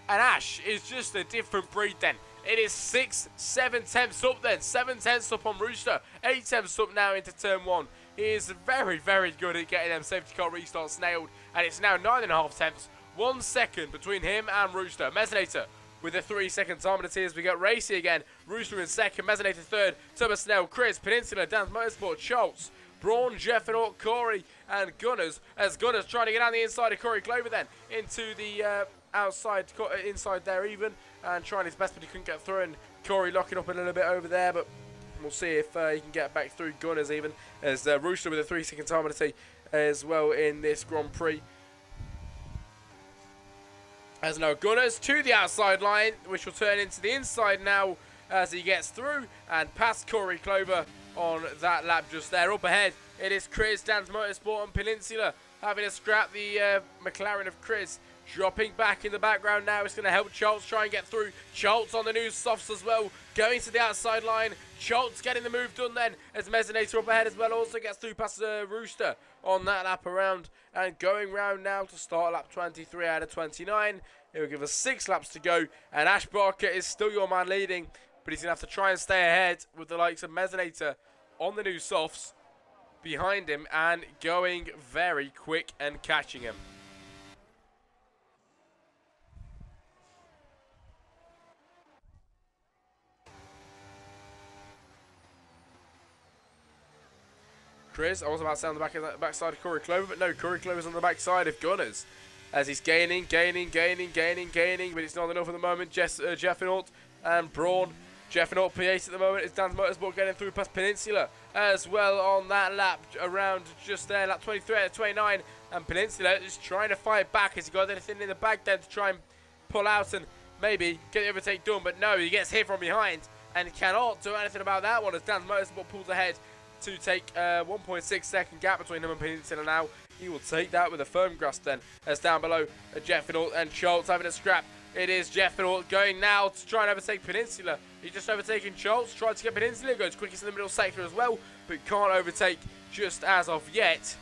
And Ash is just a different breed then. It is 6-7 tenths up then. 7 tenths up on Rooster. 8 tenths up now into turn 1. He is very good at getting them safety car restarts nailed. And it's now 9.5 tenths 1 second between him and Rooster. Mesonator with a 3-second time on the as we get Racy again. Rooster in second, Mesonator third, Thomas Snell, Chris, Peninsula, Dan's Motorsport, Schultz, Braun, Jeffenort, Corey, and Gunners. As Gunners trying to get on the inside of Corey Glover then into the inside there even, and trying his best, but he couldn't get through. And Corey locking up a little bit over there, but we'll see if he can get back through Gunners even. As Rooster with a 3-second time on the as well in this Grand Prix. As no Gunners to the outside line, which will turn into the inside now as he gets through and past Corey Clover on that lap just there. Up ahead, it is Chris, Dan's Motorsport and Peninsula having to scrap the McLaren of Chris. Dropping back in the background now, it's going to help Schultz try and get through. Schultz on the new softs as well, going to the outside line. Schultz getting the move done then, as Mesonator up ahead as well, also gets through past Rooster on that lap around. And going round now to start lap 23 out of 29. It will give us 6 laps to go, and Ash Barker is still your man leading, but he's going to have to try and stay ahead with the likes of Mesonator on the new softs behind him and going very quick and catching him. Chris, I was about to say on the backside of Corey Clover, but no, Corey Clover's on the backside of Gunners. As he's gaining, but it's not enough at the moment. Jeffenort and Braun. Jeffenort P8 at the moment. It's Dan's Motorsport getting through past Peninsula as well on that lap around just there, lap 23 out of 29. And Peninsula is trying to fight back as he got anything in the bag then to try and pull out and maybe get the overtake done. But no, he gets hit from behind and cannot do anything about that one as Dan's Motorsport pulls ahead to take a 1.6 second gap between him and Peninsula now. He will take that with a firm grasp then, as down below Jeffenort and Schultz having a scrap. It is Jeffenort going now to try and overtake Peninsula. He's just overtaken Schultz, tried to get Peninsula, goes quickest in the middle sector as well, but can't overtake just as of yet.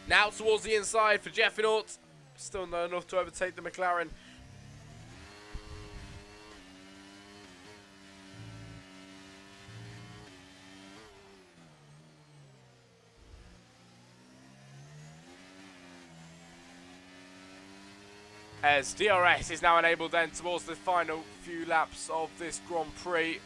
Now towards the inside for Jeffenort, still not enough to overtake the McLaren. As DRS is now enabled then towards the final few laps of this Grand Prix.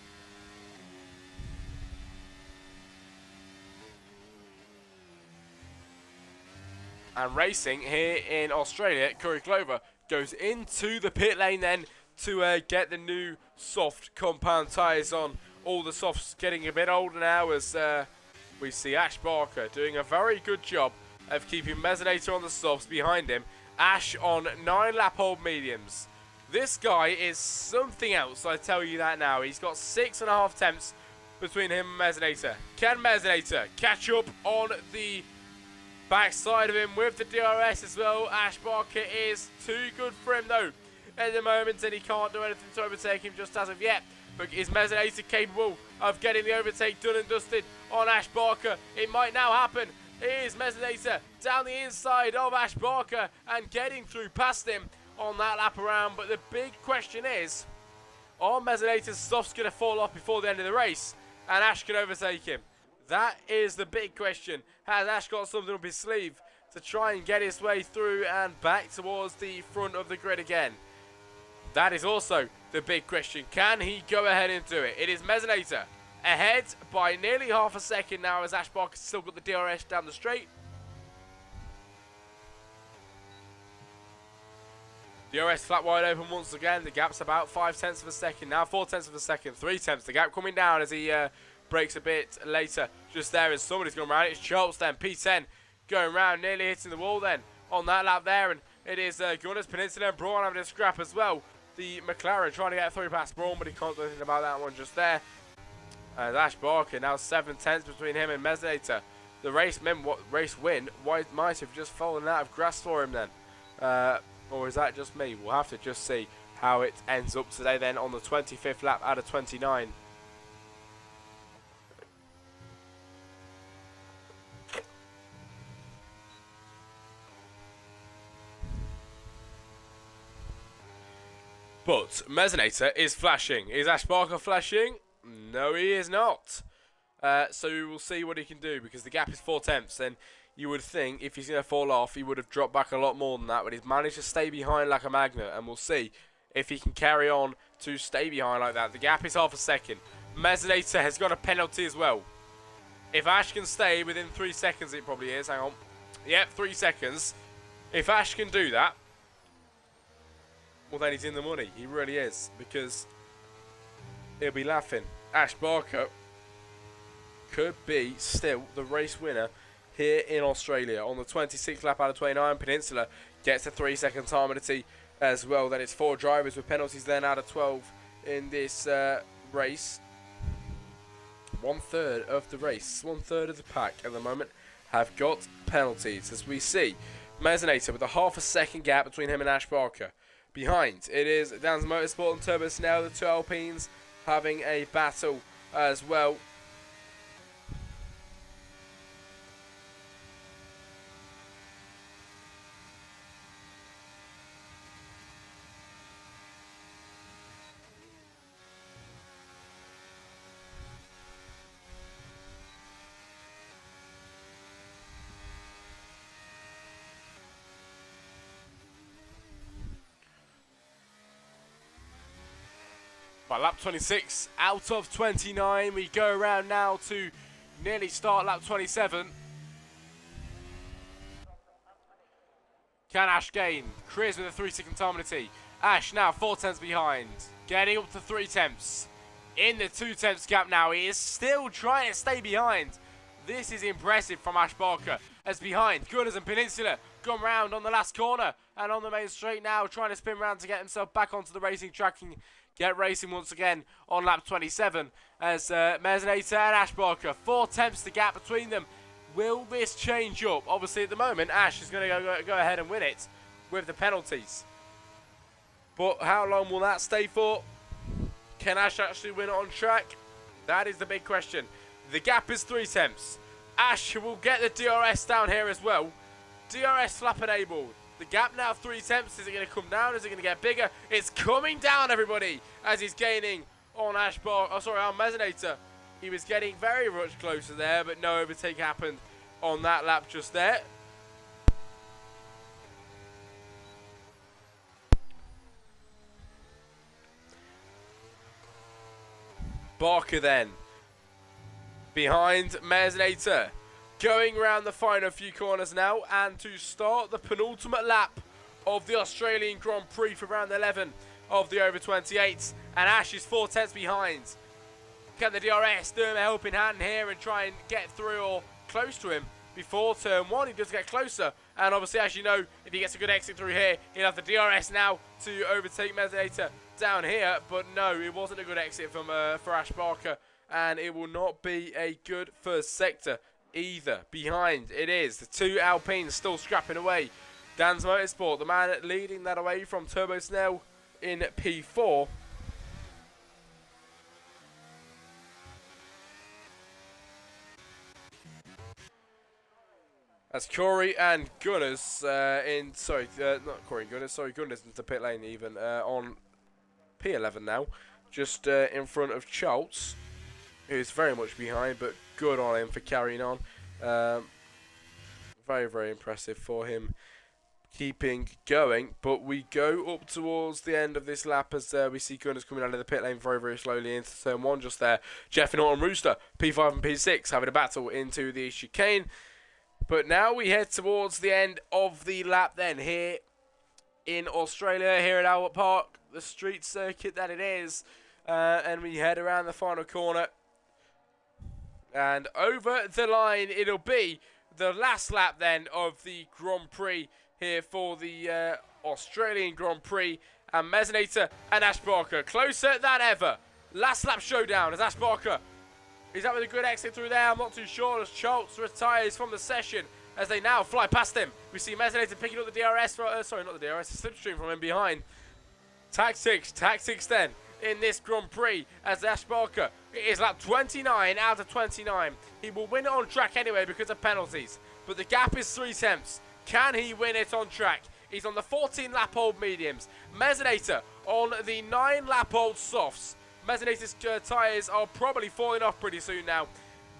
And racing here in Australia, Corey Clover goes into the pit lane then to get the new soft compound tyres on. All the softs getting a bit older now as we see Ash Barker doing a very good job of keeping Mesonator on the softs behind him. Ash on 9 lap old mediums. This guy is something else, I tell you that now. He's got 6.5 tenths between him and Mesonator. Can Mesonator catch up on the backside of him with the DRS as well? Ash Barker is too good for him though at the moment, and he can't do anything to overtake him just as of yet. But is Mesonator capable of getting the overtake done and dusted on Ash Barker? It might now happen. Here's Mesonator down the inside of Ash Barker and getting through past him on that lap around. But the big question is, are Mesonator's softs going to fall off before the end of the race and Ash can overtake him? That is the big question. Has Ash got something up his sleeve to try and get his way through and back towards the front of the grid again? That is also the big question. Can he go ahead and do it? It is Mesonator ahead by nearly half a second now as Ash Barker's still got the DRS down the straight. DRS flat wide open once again. The gap's about 5 tenths of a second now, 4 tenths of a second, 3 tenths. The gap coming down as he breaks a bit later. Just there as somebody's going around. It's Schultz then, P10 going round, nearly hitting the wall then on that lap there. And it is Gunners, Peninsula and Braun having a scrap as well. The McLaren trying to get through past Braun, but he can't do anything about that one just there. And Ash Barker now 7 tenths between him and Mesonator. The race win might have just fallen out of grasp for him then. Or is that just me? We'll have to just see how it ends up today then on the 25th lap out of 29. But Mesonator is flashing. Is Ash Barker flashing? No, he is not. So we will see what he can do because the gap is 4 tenths and you would think if he's going to fall off, he would have dropped back a lot more than that, but he's managed to stay behind like a magnet, and we'll see if he can carry on to stay behind like that. The gap is half a second. Mesinator has got a penalty as well. If Ash can stay within 3 seconds, it probably is. Hang on. Yep, 3 seconds. If Ash can do that, well, then he's in the money. He really is, because he'll be laughing. Ash Barker could be still the race winner here in Australia. On the 26th lap out of 29, Peninsula gets a 3-second time penalty as well. Then it's 4 drivers with penalties then out of 12 in this race. 1/3 of the race, 1/3 of the pack at the moment have got penalties, as we see Mesinator with a half a second gap between him and Ash Barker. Behind, it is Dan's Motorsport and Turbo Snell, the two Alpines, having a battle as well. By lap 26 out of 29, we go around now to nearly start lap 27. Can Ash gain? Chris with a 3-second time penalty. Ash now 4/10 behind, getting up to 3/10. In the 2/10 gap now, he is still trying to stay behind. This is impressive from Ash Barker, as behind Gunners and Peninsula come round on the last corner and on the main straight now, trying to spin round to get himself back onto the racing track and get racing once again on lap 27 as Mesinator and Ash Barker, 4/10 the gap between them. Will this change up? Obviously at the moment Ash is going to go ahead and win it with the penalties, but how long will that stay for? Can Ash actually win it on track? That is the big question. The gap is 3/10. Ash will get the DRS down here as well. DRS flap enabled. The gap now 3/10. Is it going to come down? Is it going to get bigger? It's coming down, everybody, as he's gaining on on Mesinator. He was getting very much closer there, but no overtake happened on that lap just there. Barker then behind Mesinator, going around the final few corners now, and to start the penultimate lap of the Australian Grand Prix for round 11 of the over 28s, and Ash is 4/10 behind. Can the DRS do him a helping hand here and try and get through or close to him before turn 1? He does get closer, and obviously, as you know, if he gets a good exit through here, he'll have the DRS now to overtake Mesinator down here, but no, it wasn't a good exit from for Ash Barker, and it will not be a good first sector either. Behind it is the two Alpines still scrapping away. Dan's Motorsport, the man leading that away from Turbo Snell in P4. That's Corey and Gunners not Corey and Gunners, sorry, Gunners into pit lane even on P11 now, just in front of Schultz, who's very much behind, but good on him for carrying on. Very, very impressive for him keeping going. But we go up towards the end of this lap as we see Gunners coming out of the pit lane very, very slowly into turn 1 just there. Jeff and Autumn Rooster, P5 and P6, having a battle into the chicane. But now we head towards the end of the lap then here in Australia, here at Albert Park, the street circuit that it is. And we head around the final corner. And over the line, it'll be the last lap then of the Grand Prix here for the Australian Grand Prix. And Mesinator and Ash Barker closer than ever. Last lap showdown as Ash Barker, is that with a good exit through there? I'm not too sure, as Schultz retires from the session as they now fly past him. We see Mesinator picking up the DRS, sorry, not the DRS, the slipstream from him behind. Tactics then in this Grand Prix as Ash Barker. It is lap 29 out of 29. He will win it on track anyway because of penalties, but the gap is 3/10. Can he win it on track? He's on the 14 lap old mediums. Mesinator on the 9 lap old softs. Mesinator's tyres are probably falling off pretty soon now.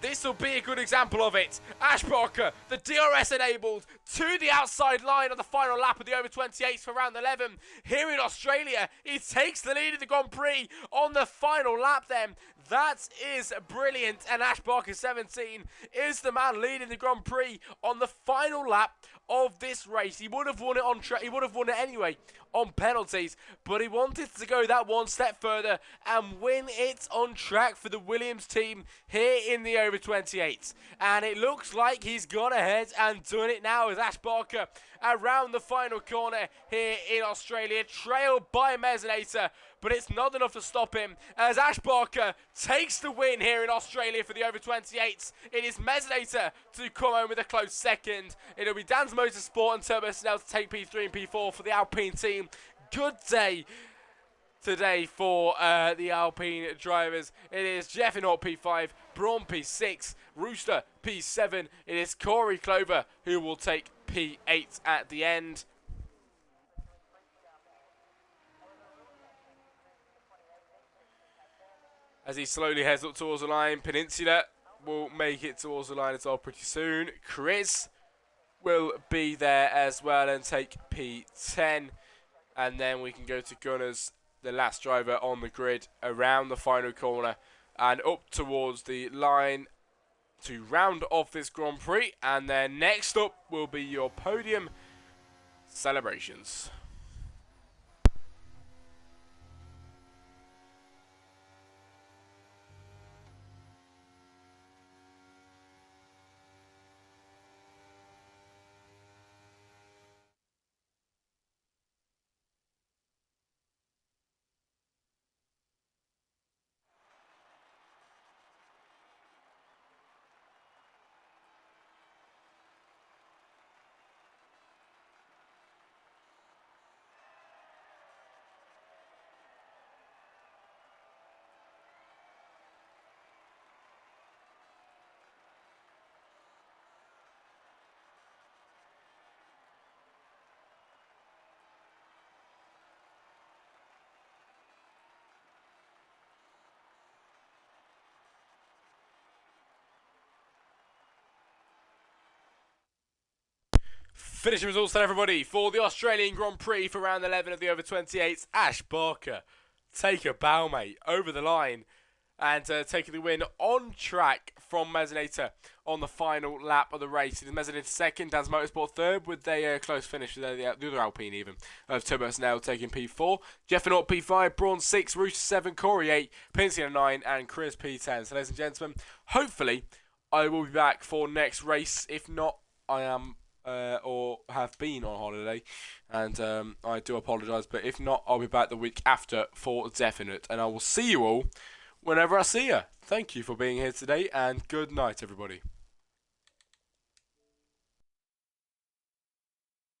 This will be a good example of it. Ash Barker, the DRS enabled, to the outside line on the final lap of the over 28s for round 11. Here in Australia, he takes the lead in the Grand Prix on the final lap then. That is brilliant, and Ash Barker 17 is the man leading the Grand Prix on the final lap of this race. He would have won it on track. He would have won it anyway on penalties, but he wanted to go that one step further and win it on track for the Williams team here in the over 28s. And it looks like he's gone ahead and done it now as Ash Barker around the final corner here in Australia, trailed by Mesinator, but it's not enough to stop him as Ash Barker takes the win here in Australia for the over 28s. It is Mesinator to come home with a close second. It'll be Dan's Motorsport and Turbo Snell to take P3 and P4 for the Alpine team. Good day today for the Alpine drivers. It is Jeff in P5, Braun P6, Rooster P7. It is Corey Clover who will take P8 at the end. As he slowly heads up towards the line, Peninsula will make it towards the line as well pretty soon. Chris will be there as well and take P10. And then we can go to Gunners, the last driver on the grid, around the final corner and up towards the line to round off this Grand Prix. And then next up will be your podium celebrations. Finishing results then, everybody, for the Australian Grand Prix for round 11 of the over 28s. Ash Barker, take a bow, mate, over the line and taking the win on track from Mesinator on the final lap of the race. It is Mesinator second, Dan's Motorsport third, with a close finish with the other Alpine even, of Turbo Snell taking P4. Jeff and P5, Braun 6, Rooster 7, Corey 8, Peninsula 9, and Chris P10. So, ladies and gentlemen, hopefully I will be back for next race. If not, I am or have been on holiday, and I do apologise, but if not, I'll be back the week after for definite, and I will see you all whenever I see you. Thank you for being here today, and good night, everybody.